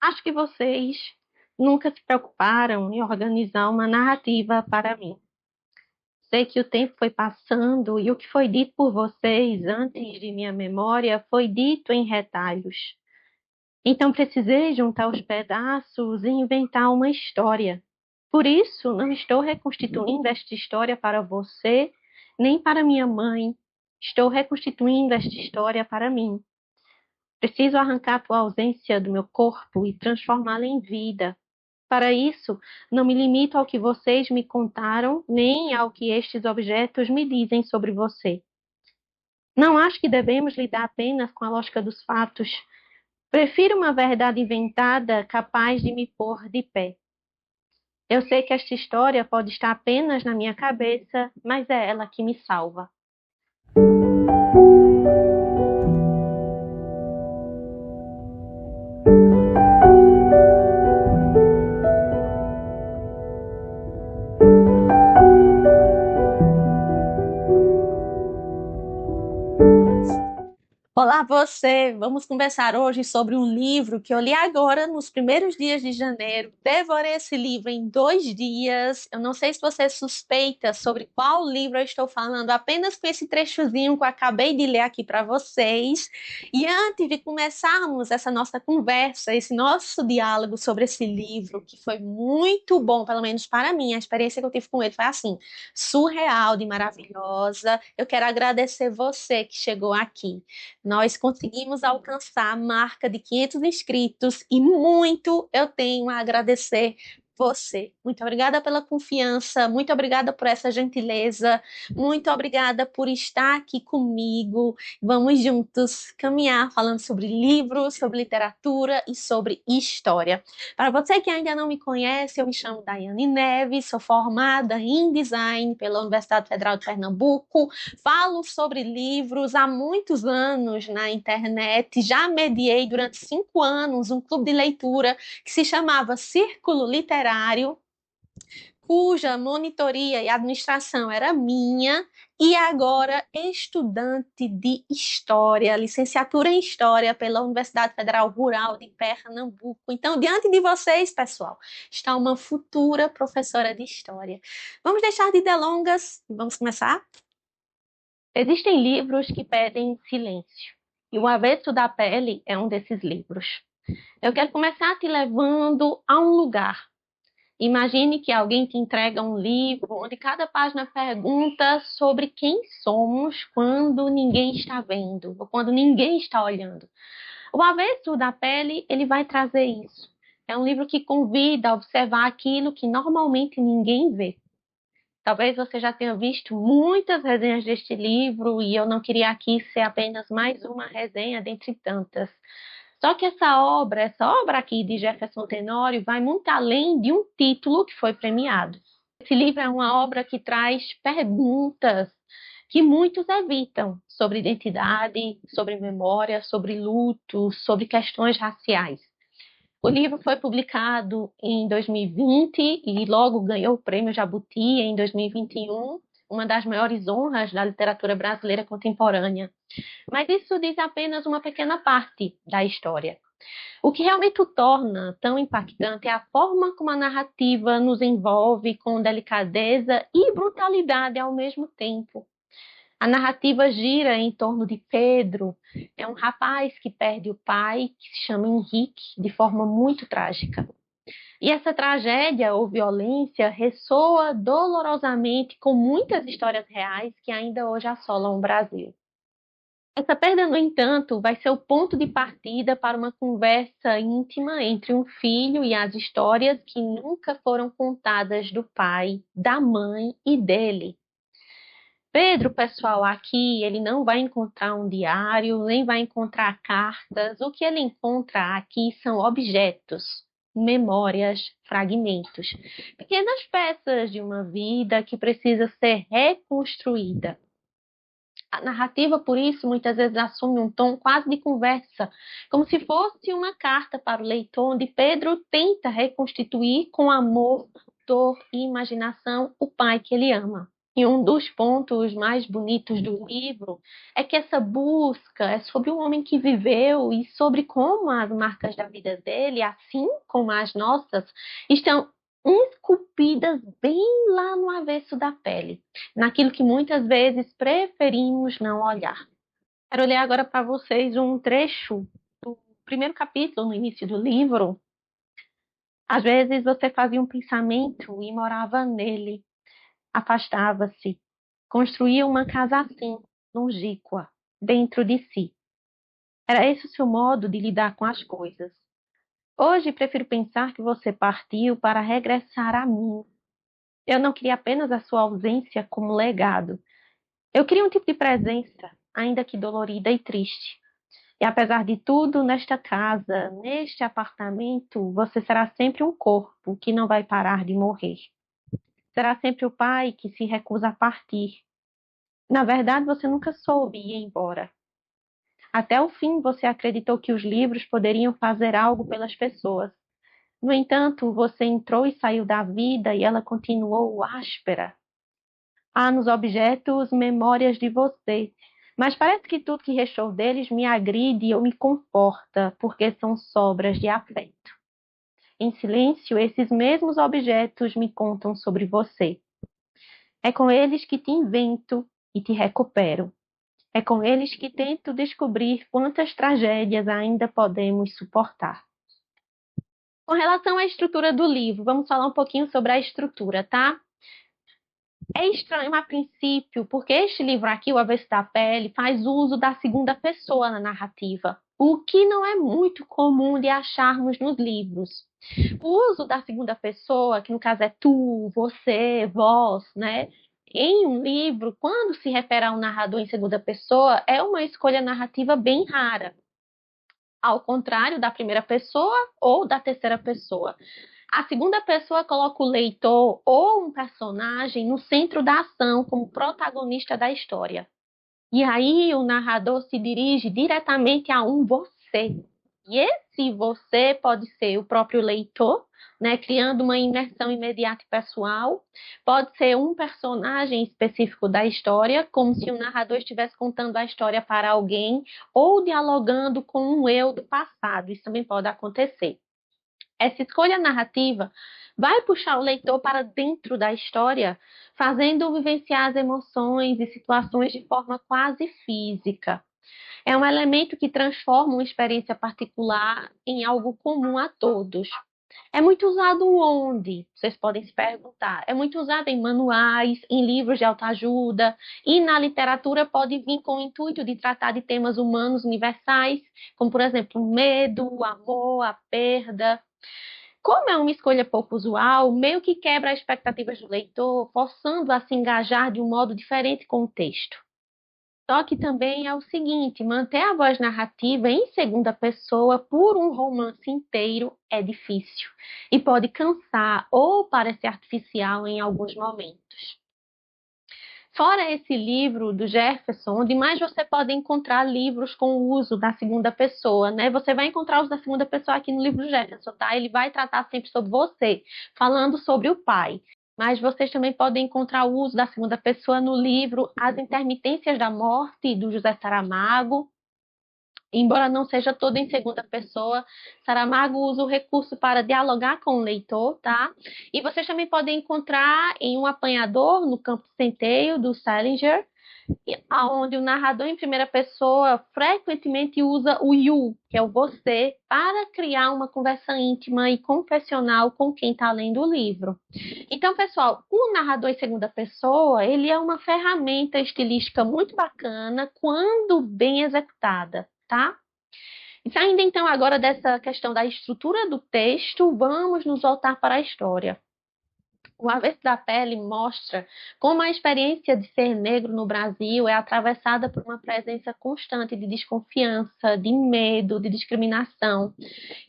Acho que vocês nunca se preocuparam em organizar uma narrativa para mim. Sei que o tempo foi passando e o que foi dito por vocês antes de minha memória foi dito em retalhos. Então precisei juntar os pedaços e inventar uma história. Por isso, não estou reconstituindo esta história para você, nem para minha mãe. Estou reconstituindo esta história para mim. Preciso arrancar a tua ausência do meu corpo e transformá-la em vida. Para isso, não me limito ao que vocês me contaram, nem ao que estes objetos me dizem sobre você. Não acho que devemos lidar apenas com a lógica dos fatos. Prefiro uma verdade inventada capaz de me pôr de pé. Eu sei que esta história pode estar apenas na minha cabeça, mas é ela que me salva. Olá, você! Vamos conversar hoje sobre um livro que eu li agora nos primeiros dias de janeiro. Devorei esse livro em 2 dias. Eu não sei se você suspeita sobre qual livro eu estou falando, apenas com esse trechozinho que eu acabei de ler aqui para vocês. E antes de começarmos essa nossa conversa, esse nosso diálogo sobre esse livro, que foi muito bom, pelo menos para mim, a experiência que eu tive com ele foi assim, surreal, de maravilhosa. Eu quero agradecer você que chegou aqui. Nós conseguimos alcançar a marca de 500 inscritos e muito eu tenho a agradecer você. Muito obrigada pela confiança, muito obrigada por essa gentileza, muito obrigada por estar aqui comigo. Vamos juntos caminhar falando sobre livros, sobre literatura e sobre história. Para você que ainda não me conhece, eu me chamo Daiane Neves, sou formada em design pela Universidade Federal de Pernambuco. Falo sobre livros há muitos anos na internet, já mediei durante 5 anos um clube de leitura que se chamava Círculo Literário, cuja monitoria e administração era minha, e agora estudante de História, licenciatura em História pela Universidade Federal Rural de Pernambuco. Então, diante de vocês, pessoal, está uma futura professora de História. Vamos deixar de delongas e vamos começar? Existem livros que pedem silêncio, e O Avesso da Pele é um desses livros. Eu quero começar te levando a um lugar. Imagine que alguém te entrega um livro onde cada página pergunta sobre quem somos quando ninguém está vendo, ou quando ninguém está olhando. O Avesso da Pele, ele vai trazer isso. É um livro que convida a observar aquilo que normalmente ninguém vê. Talvez você já tenha visto muitas resenhas deste livro e eu não queria aqui ser apenas mais uma resenha dentre tantas. Só que essa obra aqui de Jefferson Tenório vai muito além de um título que foi premiado. Esse livro é uma obra que traz perguntas que muitos evitam sobre identidade, sobre memória, sobre luto, sobre questões raciais. O livro foi publicado em 2020 e logo ganhou o Prêmio Jabuti em 2021, uma das maiores honras da literatura brasileira contemporânea. Mas isso diz apenas uma pequena parte da história. O que realmente o torna tão impactante é a forma como a narrativa nos envolve com delicadeza e brutalidade ao mesmo tempo. A narrativa gira em torno de Pedro, é um rapaz que perde o pai, que se chama Henrique, de forma muito trágica. E essa tragédia ou violência ressoa dolorosamente com muitas histórias reais que ainda hoje assolam o Brasil. Essa perda, no entanto, vai ser o ponto de partida para uma conversa íntima entre um filho e as histórias que nunca foram contadas do pai, da mãe e dele. Pedro, pessoal, aqui ele não vai encontrar um diário, nem vai encontrar cartas. O que ele encontra aqui são objetos, memórias, fragmentos, pequenas peças de uma vida que precisa ser reconstruída. A narrativa, por isso, muitas vezes assume um tom quase de conversa, como se fosse uma carta para o leitor, onde Pedro tenta reconstituir com amor, dor e imaginação o pai que ele ama. E um dos pontos mais bonitos do livro é que essa busca é sobre um homem que viveu e sobre como as marcas da vida dele, assim como as nossas, estão esculpidas bem lá no avesso da pele, naquilo que muitas vezes preferimos não olhar. Quero ler agora para vocês um trecho do primeiro capítulo, no início do livro. Às vezes você fazia um pensamento e morava nele, afastava-se, construía uma casa assim, longínqua, dentro de si. Era esse o seu modo de lidar com as coisas. Hoje prefiro pensar que você partiu para regressar a mim. Eu não queria apenas a sua ausência como legado. Eu queria um tipo de presença, ainda que dolorida e triste. E apesar de tudo, nesta casa, neste apartamento, você será sempre um corpo que não vai parar de morrer. Será sempre o pai que se recusa a partir. Na verdade, você nunca soube ir embora. Até o fim, você acreditou que os livros poderiam fazer algo pelas pessoas. No entanto, você entrou e saiu da vida e ela continuou áspera. Há nos objetos memórias de você, mas parece que tudo que restou deles me agride ou me conforta, porque são sobras de afeto. Em silêncio, esses mesmos objetos me contam sobre você. É com eles que te invento e te recupero. É com eles que tento descobrir quantas tragédias ainda podemos suportar. Com relação à estrutura do livro, vamos falar um pouquinho sobre a estrutura, tá? É estranho a princípio, porque este livro aqui, O Avesso da Pele, faz uso da segunda pessoa na narrativa, o que não é muito comum de acharmos nos livros. O uso da segunda pessoa, que no caso é tu, você, vós, né? Em um livro, quando se refere a um narrador em segunda pessoa, é uma escolha narrativa bem rara, ao contrário da primeira pessoa ou da terceira pessoa. A segunda pessoa coloca o leitor ou um personagem no centro da ação, como protagonista da história. E aí o narrador se dirige diretamente a um você. E esse você pode ser o próprio leitor, né, criando uma imersão imediata e pessoal. Pode ser um personagem específico da história, como se o narrador estivesse contando a história para alguém ou dialogando com um eu do passado. Isso também pode acontecer. Essa escolha narrativa vai puxar o leitor para dentro da história, fazendo-o vivenciar as emoções e situações de forma quase física. É um elemento que transforma uma experiência particular em algo comum a todos. É muito usado onde? Vocês podem se perguntar. É muito usado em manuais, em livros de autoajuda e na literatura pode vir com o intuito de tratar de temas humanos universais, como por exemplo o medo, o amor, a perda. Como é uma escolha pouco usual, meio que quebra as expectativas do leitor, forçando a se engajar de um modo diferente com o texto. Só que também é o seguinte, manter a voz narrativa em segunda pessoa por um romance inteiro é difícil e pode cansar ou parecer artificial em alguns momentos. Fora esse livro do Jefferson, onde mais você pode encontrar livros com o uso da segunda pessoa, né? Você vai encontrar o uso da segunda pessoa aqui no livro do Jefferson, tá? Ele vai tratar sempre sobre você, falando sobre o pai. Mas vocês também podem encontrar o uso da segunda pessoa no livro As Intermitências da Morte, do José Saramago. Embora não seja todo em segunda pessoa, Saramago usa o recurso para dialogar com o leitor, tá? E vocês também podem encontrar em Um Apanhador, no Campo de Centeio, do Salinger, onde o narrador em primeira pessoa frequentemente usa o you, que é o você, para criar uma conversa íntima e confessional com quem está lendo o livro. Então, pessoal, o narrador em segunda pessoa, ele é uma ferramenta estilística muito bacana quando bem executada, tá? E saindo então agora dessa questão da estrutura do texto, vamos nos voltar para a história. O Avesso da Pele mostra como a experiência de ser negro no Brasil é atravessada por uma presença constante de desconfiança, de medo, de discriminação.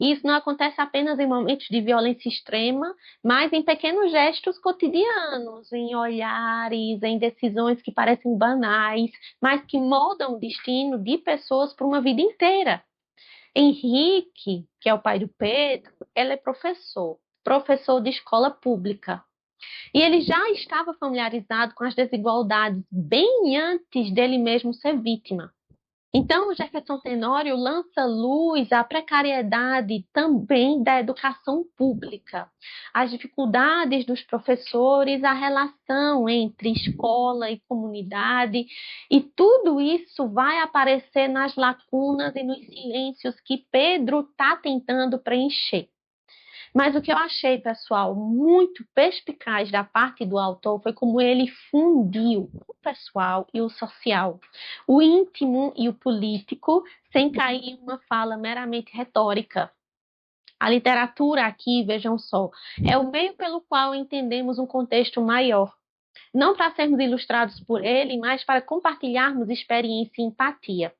E isso não acontece apenas em momentos de violência extrema, mas em pequenos gestos cotidianos, em olhares, em decisões que parecem banais, mas que moldam o destino de pessoas por uma vida inteira. Henrique, que é o pai do Pedro, ele é professor de escola pública. E ele já estava familiarizado com as desigualdades bem antes dele mesmo ser vítima. Então, o Jefferson Tenório lança luz à precariedade também da educação pública, as dificuldades dos professores, a relação entre escola e comunidade, e tudo isso vai aparecer nas lacunas e nos silêncios que Pedro está tentando preencher. Mas o que eu achei, pessoal, muito perspicaz da parte do autor foi como ele fundiu o pessoal e o social, o íntimo e o político, sem cair em uma fala meramente retórica. A literatura aqui, vejam só, é o meio pelo qual entendemos um contexto maior. Não para sermos ilustrados por ele, mas para compartilharmos experiência e empatia.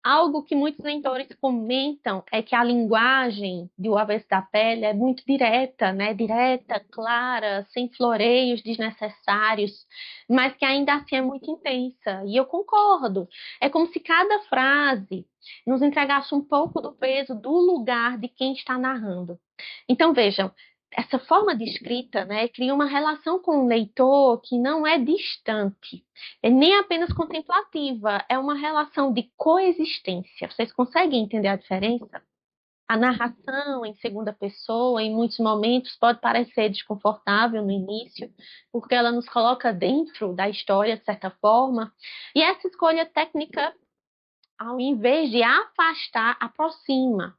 Algo que muitos leitores comentam é que a linguagem de O Avesso da Pele é muito direta, né? Direta, clara, sem floreios desnecessários, mas que ainda assim é muito intensa. E eu concordo. É como se cada frase nos entregasse um pouco do peso do lugar de quem está narrando. Então, vejam, essa forma de escrita, né, cria uma relação com o leitor que não é distante, é nem apenas contemplativa, é uma relação de coexistência. Vocês conseguem entender a diferença? A narração em segunda pessoa, em muitos momentos, pode parecer desconfortável no início, porque ela nos coloca dentro da história, de certa forma, e essa escolha técnica, ao invés de afastar, aproxima.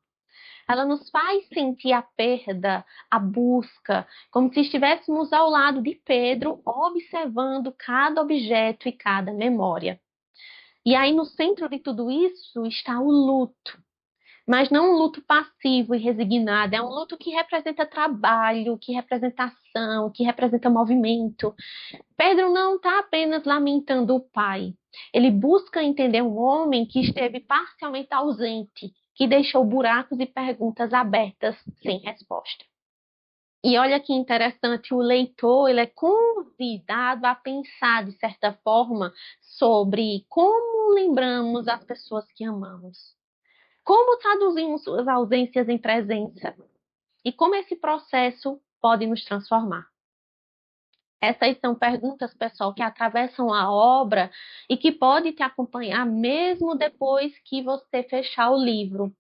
Ela nos faz sentir a perda, a busca, como se estivéssemos ao lado de Pedro, observando cada objeto e cada memória. E aí, no centro de tudo isso, está o luto. Mas não um luto passivo e resignado, é um luto que representa trabalho, que representa ação, que representa movimento. Pedro não está apenas lamentando o pai, ele busca entender um homem que esteve parcialmente ausente, que deixou buracos e perguntas abertas sem resposta. E olha que interessante, o leitor ele é convidado a pensar, de certa forma, sobre como lembramos as pessoas que amamos. Como traduzimos suas ausências em presença? E como esse processo pode nos transformar? Essas são perguntas, pessoal, que atravessam a obra e que pode te acompanhar mesmo depois que você fechar o livro.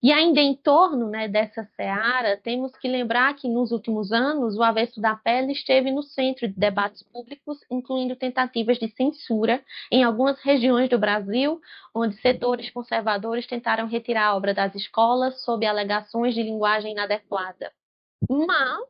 E ainda em torno, né, dessa seara, temos que lembrar que nos últimos anos o Avesso da Pele esteve no centro de debates públicos, incluindo tentativas de censura em algumas regiões do Brasil, onde setores conservadores tentaram retirar a obra das escolas sob alegações de linguagem inadequada. Mas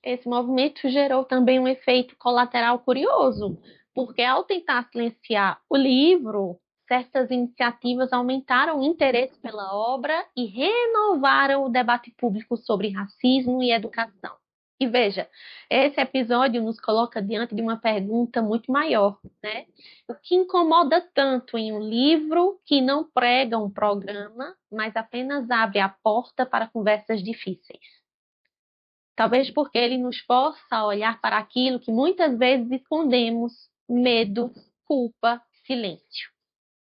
esse movimento gerou também um efeito colateral curioso, porque ao tentar silenciar o livro, certas iniciativas aumentaram o interesse pela obra e renovaram o debate público sobre racismo e educação. E veja, esse episódio nos coloca diante de uma pergunta muito maior, né? O que incomoda tanto em um livro que não prega um programa, mas apenas abre a porta para conversas difíceis? Talvez porque ele nos força a olhar para aquilo que muitas vezes escondemos: medo, culpa, silêncio.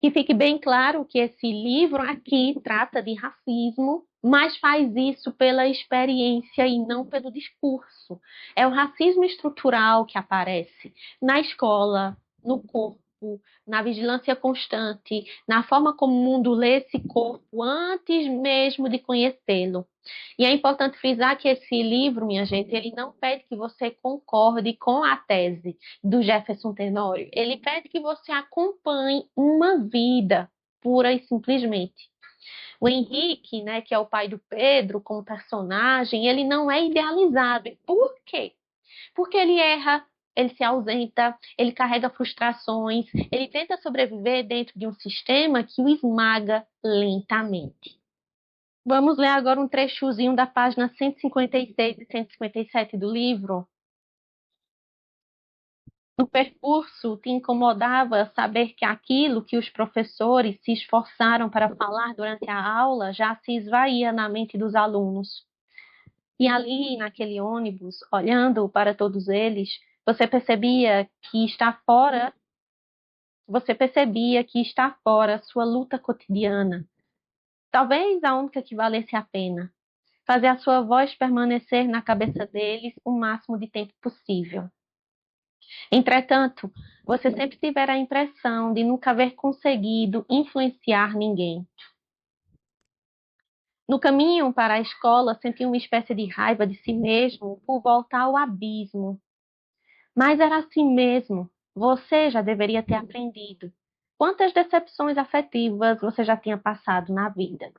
Que fique bem claro que esse livro aqui trata de racismo, mas faz isso pela experiência e não pelo discurso. É o racismo estrutural que aparece na escola, no corpo, na vigilância constante, na forma como o mundo lê esse corpo antes mesmo de conhecê-lo. E é importante frisar que esse livro, minha gente, ele não pede que você concorde com a tese do Jefferson Tenório. Ele pede que você acompanhe uma vida pura e simplesmente. O Henrique, né, que é o pai do Pedro, como personagem, ele não é idealizado. E por quê? Porque ele erra, ele se ausenta, ele carrega frustrações, ele tenta sobreviver dentro de um sistema que o esmaga lentamente. Vamos ler agora um trechozinho da página 156 e 157 do livro. No percurso, te incomodava saber que aquilo que os professores se esforçaram para falar durante a aula já se esvaía na mente dos alunos. E ali, naquele ônibus, olhando para todos eles, você percebia que está fora sua luta cotidiana, talvez a única que valesse a pena. fazer a sua voz permanecer na cabeça deles o máximo de tempo possível. Entretanto, você sempre tiverá a impressão de nunca haver conseguido influenciar ninguém. No caminho para a escola, sentia uma espécie de raiva de si mesmo por voltar ao abismo. Mas era assim mesmo. Você já deveria ter aprendido. Quantas decepções afetivas você já tinha passado na vida?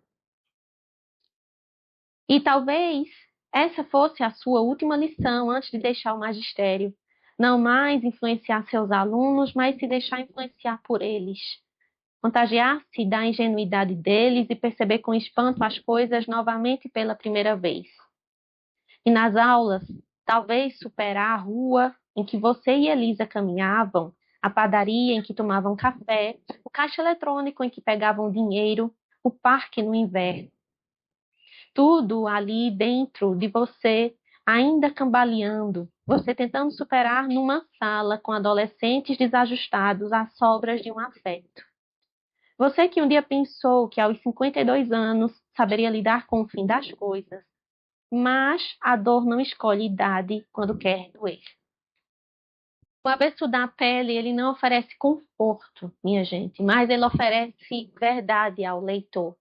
E talvez essa fosse a sua última lição antes de deixar o magistério. Não mais influenciar seus alunos, mas se deixar influenciar por eles. Contagiar-se da ingenuidade deles e perceber com espanto as coisas novamente pela primeira vez. E nas aulas, talvez superar a rua em que você e Elisa caminhavam, a padaria em que tomavam café, o caixa eletrônico em que pegavam dinheiro, o parque no inverno. Tudo ali dentro de você, ainda cambaleando, você tentando superar numa sala com adolescentes desajustados às sobras de um afeto. Você que um dia pensou que aos 52 anos saberia lidar com o fim das coisas, mas a dor não escolhe idade quando quer doer. O avesso da pele, ele não oferece conforto, minha gente, mas ele oferece verdade ao leitor,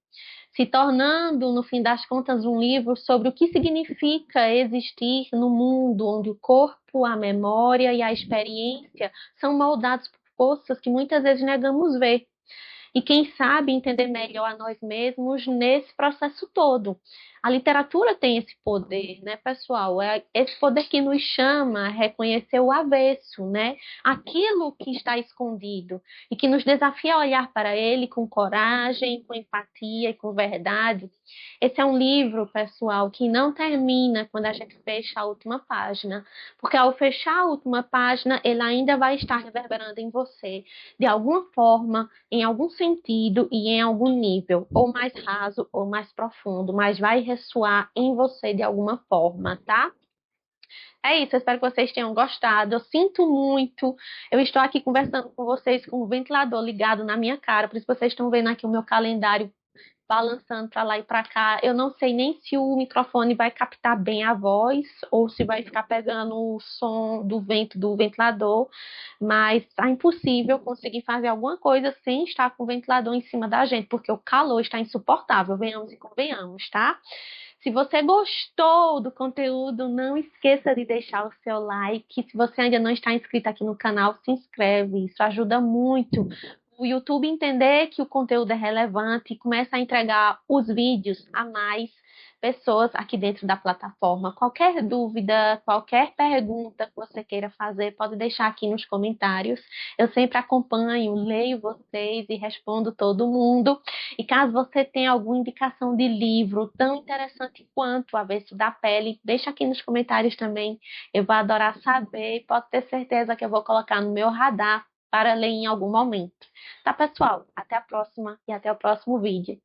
se tornando, no fim das contas, um livro sobre o que significa existir no mundo onde o corpo, a memória e a experiência são moldados por forças que muitas vezes negamos ver. E quem sabe entender melhor a nós mesmos nesse processo todo. A literatura tem esse poder, né, pessoal? É esse poder que nos chama a reconhecer o avesso, né? Aquilo que está escondido e que nos desafia a olhar para ele com coragem, com empatia e com verdade. Esse é um livro, pessoal, que não termina quando a gente fecha a última página, porque ao fechar a última página, ele ainda vai estar reverberando em você, de alguma forma, em algum sentido e em algum nível, ou mais raso ou mais profundo, mas vai ressoar em você de alguma forma, tá? É isso, eu espero que vocês tenham gostado. Eu sinto muito. Eu estou aqui conversando com vocês com o ventilador ligado na minha cara, por isso vocês estão vendo aqui o meu calendário balançando para lá e para cá. Eu não sei nem se o microfone vai captar bem a voz ou se vai ficar pegando o som do vento do ventilador, mas é impossível conseguir fazer alguma coisa sem estar com o ventilador em cima da gente, porque o calor está insuportável, venhamos e convenhamos, tá? Se você gostou do conteúdo, não esqueça de deixar o seu like. Se você ainda não está inscrito aqui no canal, se inscreve. Isso ajuda muito o YouTube entender que o conteúdo é relevante e começa a entregar os vídeos a mais pessoas aqui dentro da plataforma. Qualquer dúvida, qualquer pergunta que você queira fazer, pode deixar aqui nos comentários. Eu sempre acompanho, leio vocês e respondo todo mundo. E caso você tenha alguma indicação de livro tão interessante quanto O Avesso da Pele, deixa aqui nos comentários também. Eu vou adorar saber e pode ter certeza que eu vou colocar no meu radar para ler em algum momento. Tá, pessoal? Até a próxima e até o próximo vídeo.